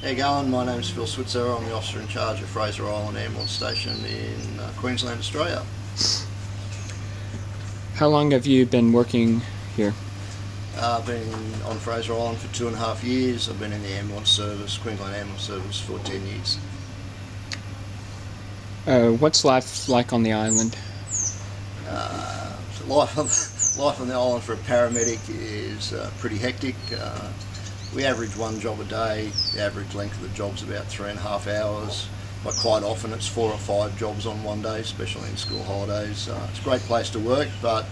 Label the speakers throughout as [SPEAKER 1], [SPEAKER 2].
[SPEAKER 1] How you going? My name's Phil Switzer. I'm the officer in charge of Fraser Island Ambulance Station in Queensland, Australia.
[SPEAKER 2] How long have you been working here?
[SPEAKER 1] I've been on Fraser Island for 2.5 years. I've been in the ambulance service, Queensland Ambulance Service, for 10 years.
[SPEAKER 2] What's life like on the island?
[SPEAKER 1] Life on the island for a paramedic is pretty hectic. We average one job a day. The average length of the job's about 3.5 hours. But quite often it's 4 or 5 jobs on one day, especially in school holidays. It's a great place to work, but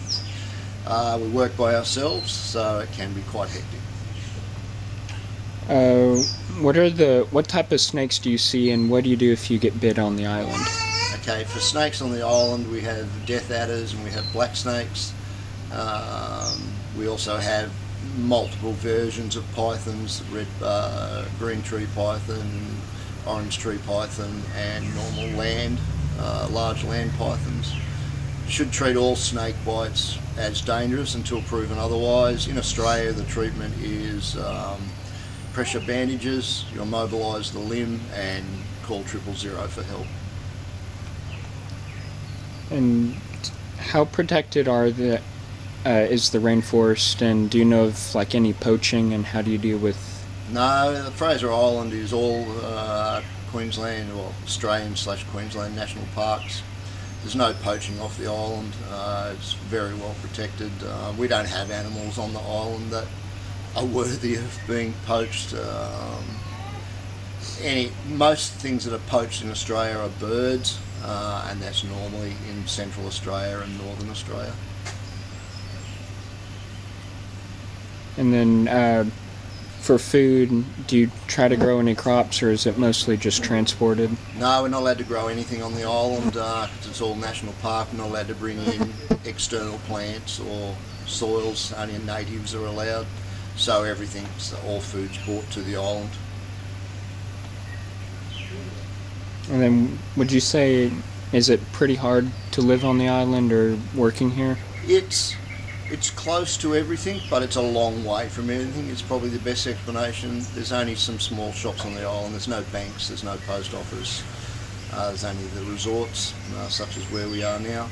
[SPEAKER 1] we work by ourselves, so it can be quite hectic.
[SPEAKER 2] What type of snakes do you see, and what do you do if you get bit on the island?
[SPEAKER 1] Okay, for snakes on the island, we have death adders and we have black snakes. We also have multiple versions of pythons: green tree python, orange tree python, and normal large land pythons. Should treat all snake bites as dangerous until proven otherwise. In Australia, the treatment is pressure bandages. You immobilise the limb and call 000 for help.
[SPEAKER 2] And how protected is the rainforest, and do you know of any poaching, and how do you deal with?
[SPEAKER 1] No, the Fraser Island is all Queensland or Australian/Queensland national parks. There's no poaching off the island. It's very well protected. We don't have animals on the island that are worthy of being poached. Most things that are poached in Australia are birds, and that's normally in Central Australia and Northern Australia.
[SPEAKER 2] And then for food, do you try to grow any crops, or is it mostly just transported?
[SPEAKER 1] No, we're not allowed to grow anything on the island because it's all national park. We're not allowed to bring in external plants or soils. Only natives are allowed. So all food's brought to the island.
[SPEAKER 2] And then would you say, is it pretty hard to live on the island or working here?
[SPEAKER 1] It's close to everything, but it's a long way from everything. It's probably the best explanation. There's only some small shops on the island. There's no banks, there's no post office. There's only the resorts, such as where we are now.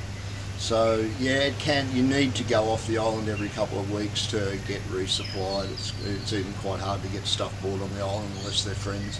[SPEAKER 1] So yeah, you need to go off the island every couple of weeks to get resupplied. It's even quite hard to get stuff bought on the island unless they're friends.